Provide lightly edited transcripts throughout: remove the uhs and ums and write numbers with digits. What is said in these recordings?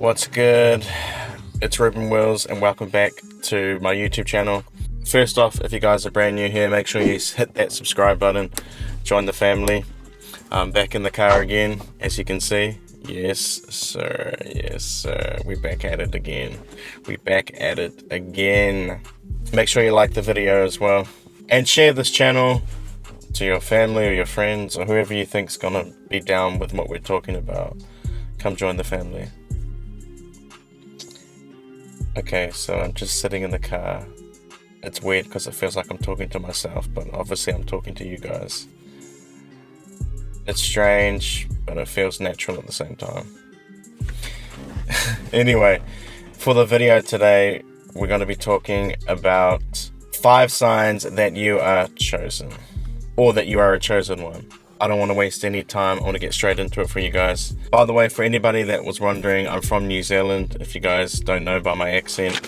What's good? It's Reuben Wills and welcome back to my YouTube channel. First off, if you guys are brand new here, make sure you hit that subscribe button, join the family. I'm back in the car again, as you can see. Yes sir, we're back at it again. Make sure you like the video as well and share this channel to your family or your friends or whoever you think's gonna be down with what we're talking about. Come join the family. Okay, so I'm just sitting in the car. It's weird because it feels like I'm talking to myself, but obviously I'm talking to you guys. It's strange, but it feels natural at the same time. Anyway, for the video today, we're going to be talking about 5 signs that you are chosen, or that you are a chosen one. I don't want to waste any time. I want to get straight into it for you guys. By the way, for anybody that was wondering, I'm from New Zealand. If you guys don't know by my accent,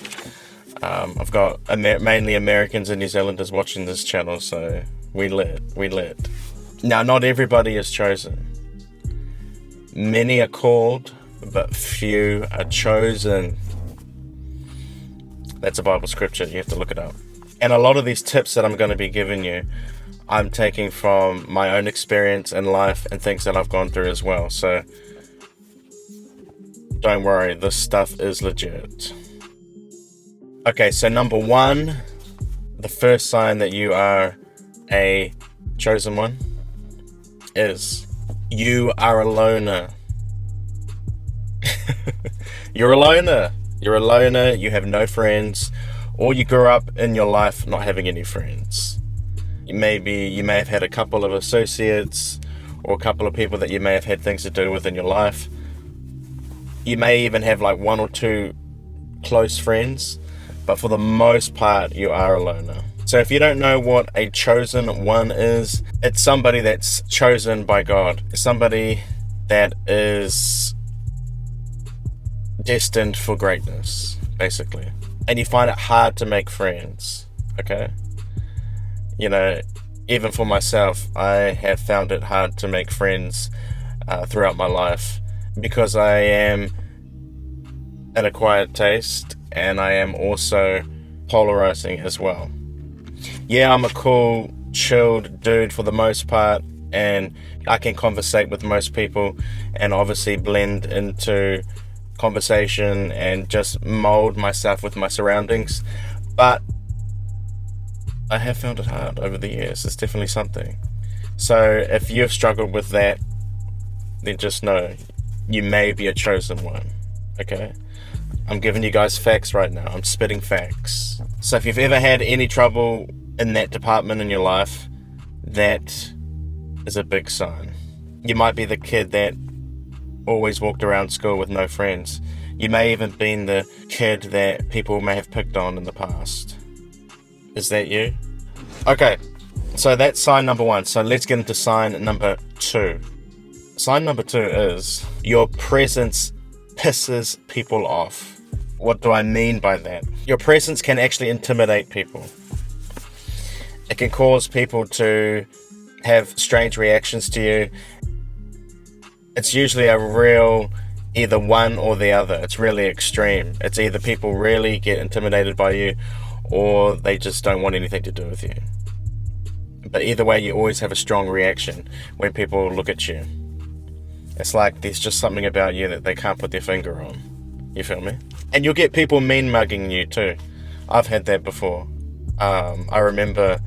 I've got mainly Americans and New Zealanders watching this channel, so we lit. Now, not everybody is chosen. Many are called, but few are chosen. That's a Bible scripture. You have to look it up. And a lot of these tips that I'm going to be giving you, I'm taking from my own experience in life and things that I've gone through as well. So don't worry, this stuff is legit. Okay, so number 1, the first sign that you are a chosen one is you are a loner. You're a loner. You have no friends, or you grew up in your life not having any friends. You may have had a couple of associates or a couple of people that you may have had things to do with in your life. You may even have like 1 or 2 close friends, but for the most part, you are a loner. So if you don't know what a chosen one is, it's somebody that's chosen by God. It's somebody that is destined for greatness, basically. And you find it hard to make friends, okay? You know, even for myself, I have found it hard to make friends throughout my life because I am an acquired taste and I am also polarizing as well. Yeah, I'm a cool, chilled dude for the most part, and I can conversate with most people and obviously blend into conversation and just mold myself with my surroundings, but I have found it hard over the years. It's definitely something. So if you've struggled with that, then just know you may be a chosen one, okay? I'm giving you guys facts right now. I'm spitting facts. So if you've ever had any trouble in that department in your life, that is a big sign. You might be the kid that always walked around school with no friends. You may even been the kid that people may have picked on in the past. Is that you? Okay, so that's sign number 1. So let's get into sign number 2. Sign number 2 is your presence pisses people off. What do I mean by that? Your presence can actually intimidate people. It can cause people to have strange reactions to you. It's usually a real either one or the other. It's really extreme. It's either people really get intimidated by you or they just don't want anything to do with you. But either way, you always have a strong reaction when people look at you. It's like there's just something about you that they can't put their finger on. You feel me? And you'll get people mean mugging you too. I've had that before. I remember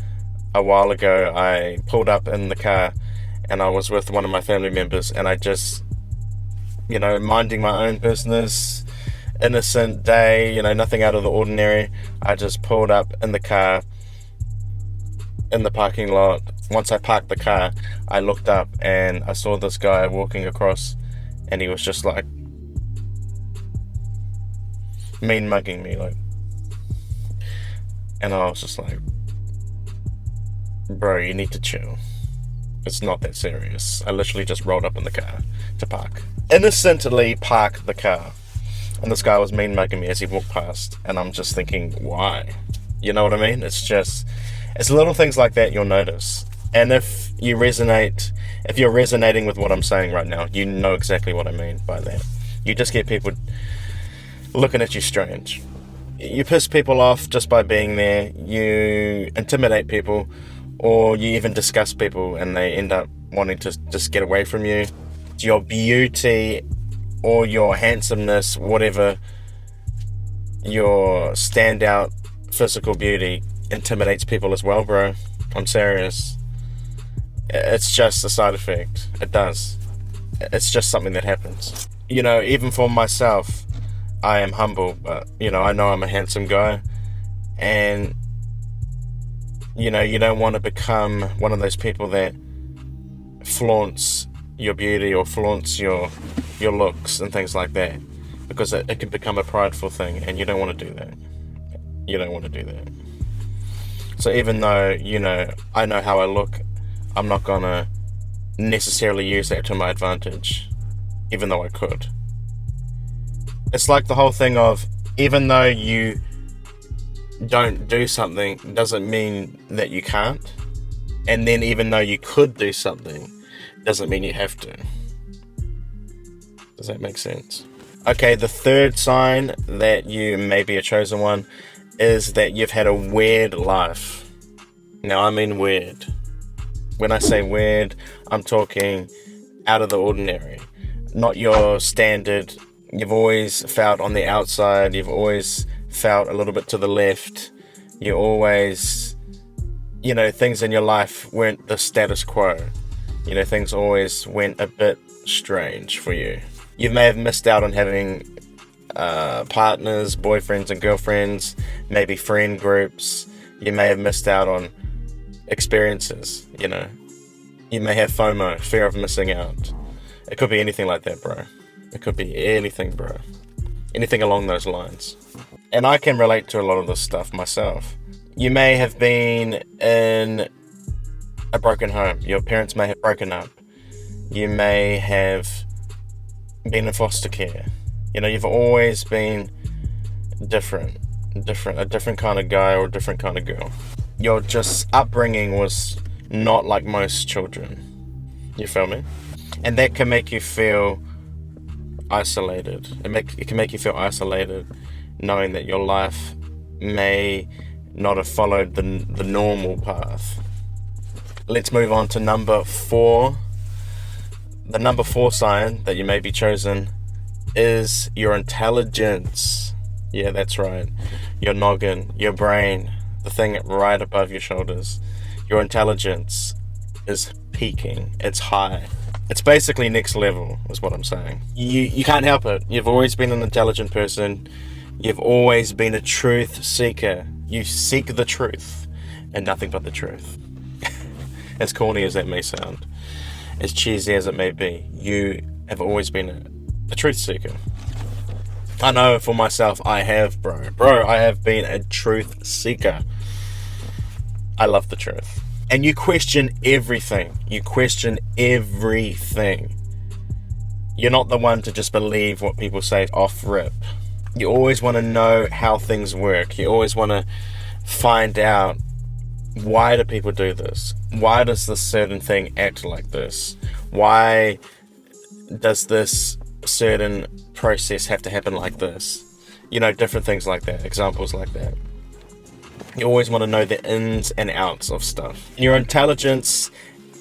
a while ago I pulled up in the car and I was with one of my family members and I just, minding my own business, innocent day, nothing out of the ordinary. I just pulled up in the car in the parking lot. Once I parked the car, I looked up and I saw this guy walking across and he was just like mean mugging me, and I was just like, bro, you need to chill. It's not that serious. I literally just rolled up in the car to park. Innocently park the car. And this guy was mean mugging me as he walked past. And I'm just thinking, why? You know what I mean? It's little things like that you'll notice. And if you're resonating with what I'm saying right now, you know exactly what I mean by that. You just get people looking at you strange. You piss people off just by being there. You intimidate people, or you even disgust people and they end up wanting to just get away from you. Your beauty or your handsomeness, whatever, your standout physical beauty intimidates people as well, bro. I'm serious. It's just a side effect. It does. It's just something that happens. You know, even for myself, I am humble, but, you know, I know I'm a handsome guy. And, you know, you don't want to become one of those people that flaunts your beauty or flaunts your looks and things like that. Because it can become a prideful thing, and you don't want to do that. You don't want to do that. So even though, you know, I know how I look, I'm not going to necessarily use that to my advantage, even though I could. It's like the whole thing of, even though you don't do something, doesn't mean that you can't. And then even though you could do something, doesn't mean you have to. Does that make sense? Okay, the third sign that you may be a chosen one is that you've had a weird life. Now, I mean weird. When I say weird, I'm talking out of the ordinary. Not your standard. You've always felt on the outside. You've always felt a little bit to the left. You always, you know, things in your life weren't the status quo. You know, things always went a bit strange for you. You may have missed out on having partners, boyfriends and girlfriends, maybe friend groups. You may have missed out on experiences, you know. You may have FOMO, fear of missing out. It could be anything like that, bro. It could be anything, bro. Anything along those lines. And I can relate to a lot of this stuff myself. You may have been in a broken home. Your parents may have broken up. You may have been in foster care. You know, you've always been different, a different kind of guy or a different kind of girl. Your just upbringing was not like most children. You feel me? And that can make you feel isolated. It can make you feel isolated, knowing that your life may not have followed the normal path. Let's move on to number 4. The number 4 sign that you may be chosen is your intelligence. Yeah, that's right. Your noggin, your brain, the thing right above your shoulders. Your intelligence is peaking. It's high. It's basically next level, is what I'm saying. You can't help it. You've always been an intelligent person. You've always been a truth seeker. You seek the truth and nothing but the truth. As corny as that may sound, as cheesy as it may be, you have always been a truth seeker. I know for myself, I have, bro. I have been a truth seeker. I love the truth. And you question everything. You question everything. You're not the one to just believe what people say off rip. You always want to know how things work. You always want to find out, why do people do this? Why does this certain thing act like this? Why does this certain process have to happen like this? You know, different things like that, examples like that. You always want to know the ins and outs of stuff. Your intelligence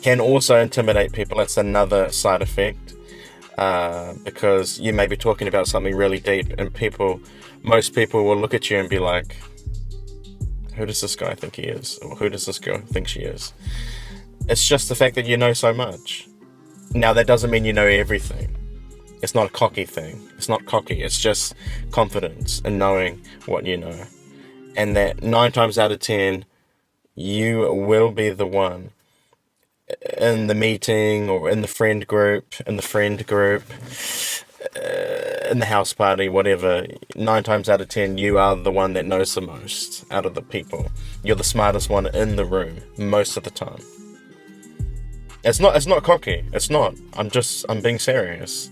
can also intimidate people. That's another side effect, because you may be talking about something really deep, and most people will look at you and be like, who does this guy think he is? Or who does this girl think she is? It's just the fact that you know so much. Now, that doesn't mean you know everything. It's not a cocky thing. It's not cocky. It's just confidence in knowing what you know. And that 9 times out of 10, you will be the one in the meeting or in the friend group, in the house party, whatever. 9 times out of 10, you are the one that knows the most out of the people. You're the smartest one in the room most of the time. It's not cocky. It's not. I'm being serious.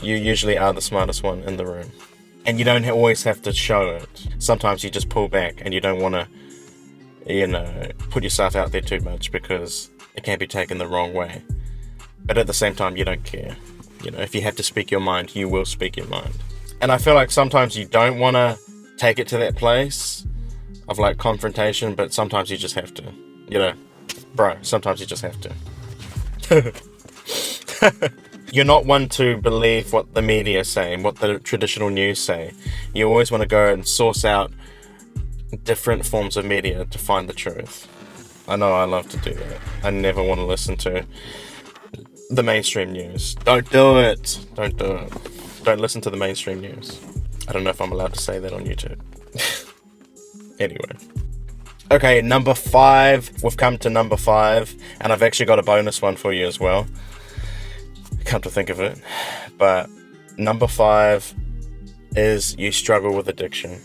You usually are the smartest one in the room. And you don't always have to show it. Sometimes you just pull back and you don't want to, put yourself out there too much, because it can be taken the wrong way. But at the same time, you don't care. If you have to speak your mind, you will speak your mind. And I feel like sometimes you don't want to take it to that place of like confrontation, but sometimes you just have to, you know, bro, sometimes you just have to. You're not one to believe what the media is saying, what the traditional news say. You always want to go and source out different forms of media to find the truth. I know I love to do that. I never want to listen to the mainstream news. Don't do it. Don't do it. Don't listen to the mainstream news. I don't know if I'm allowed to say that on YouTube. Anyway. Okay, number 5. We've come to number 5, and I've actually got a bonus one for you as well. Come to think of it. But number 5 is you struggle with addiction.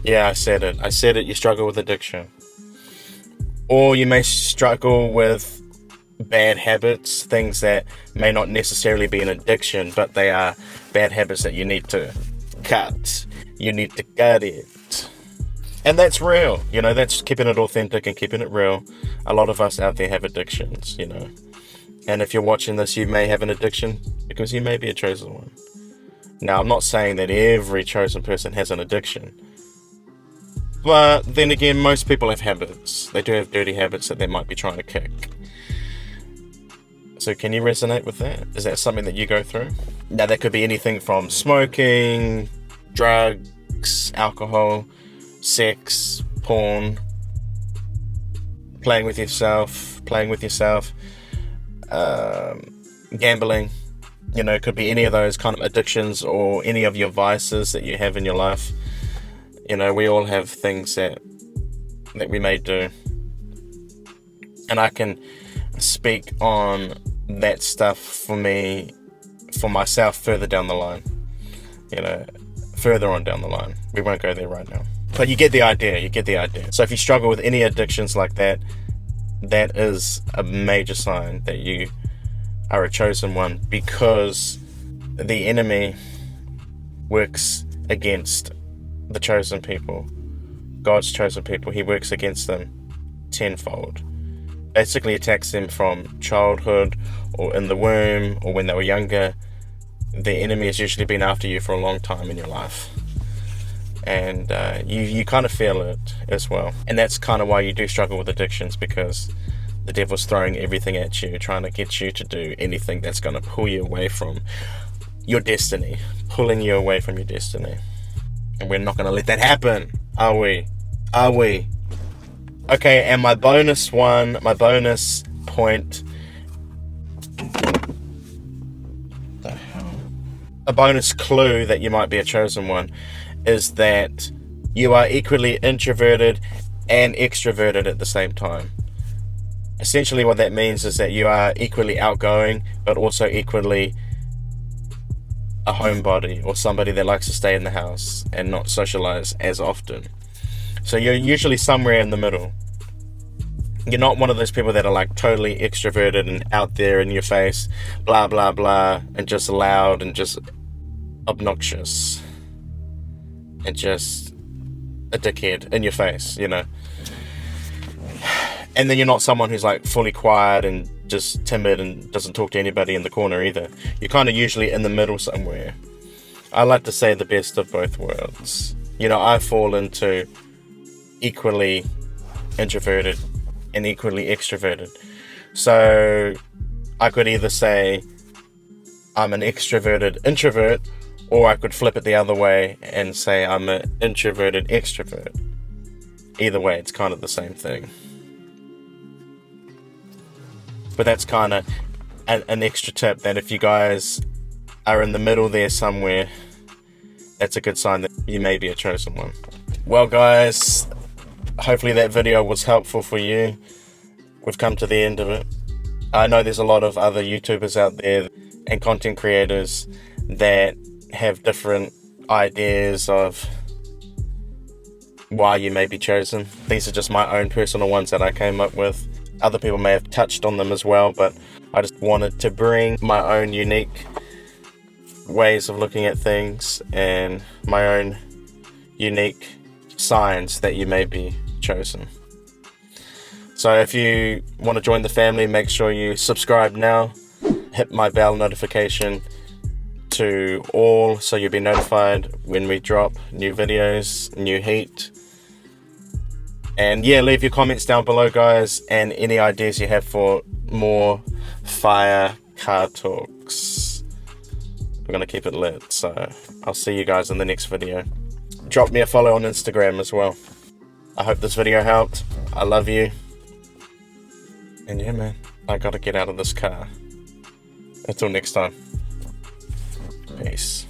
Yeah, I said it. You struggle with addiction. Or you may struggle with bad habits, things that may not necessarily be an addiction, but they are bad habits that you need to cut. You need to cut it. And that's real. You know, that's keeping it authentic and keeping it real. A lot of us out there have addictions, you know. And if you're watching this, you may have an addiction because you may be a chosen one. Now, I'm not saying that every chosen person has an addiction. But then again, most people have habits. They do have dirty habits that they might be trying to kick. So can you resonate with that? Is that something that you go through? Now, that could be anything from smoking, drugs, alcohol, sex, porn, playing with yourself, gambling. You know, it could be any of those kind of addictions or any of your vices that you have in your life. You know, we all have things that we may do. And I can speak on that stuff for myself further down the line. You know, further on down the line. We won't go there right now. But you get the idea. So if you struggle with any addictions like that, that is a major sign that you are a chosen one, because the enemy works against the chosen people, God's chosen people. He works against them tenfold. Basically attacks them from childhood or in the womb or when they were younger. The enemy has usually been after you for a long time in your life. And you kind of feel it as well. And that's kind of why you do struggle with addictions, because the devil's throwing everything at you, trying to get you to do anything that's going to pull you away from your destiny, pulling you away from your destiny. And we're not going to let that happen, are we? Okay, and my bonus point, a bonus clue that you might be a chosen one, is that you are equally introverted and extroverted at the same time. Essentially what that means is that you are equally outgoing, but also equally a homebody, or somebody that likes to stay in the house and not socialize as often. So you're usually somewhere in the middle. You're not one of those people that are like totally extroverted and out there in your face, blah blah blah, and just loud and just obnoxious and just a dickhead in your face, you know. And then you're not someone who's like fully quiet and just timid and doesn't talk to anybody in the corner either. You're kind of usually in the middle somewhere. I like to say the best of both worlds. You know, I fall into equally introverted and equally extroverted. So I could either say I'm an extroverted introvert, or I could flip it the other way and say I'm an introverted extrovert. Either way, it's kind of the same thing. But that's kind of an extra tip, that if you guys are in the middle there somewhere, that's a good sign that you may be a chosen one. Well guys, hopefully that video was helpful for you. We've come to the end of it. I know there's a lot of other YouTubers out there and content creators that have different ideas of why you may be chosen. These are just my own personal ones that I came up with. Other people may have touched on them as well, but I just wanted to bring my own unique ways of looking at things and my own unique signs that you may be chosen. So if you want to join the family, make sure you subscribe now, hit my bell notification to all so you'll be notified when we drop new videos, new heat. And yeah, leave your comments down below, guys, and any ideas you have for more fire car talks. We're gonna keep it lit, so I'll see you guys in the next video. Drop me a follow on Instagram as well. I hope this video helped. I love you. And yeah, man, I gotta get out of this car. Until next time. Peace.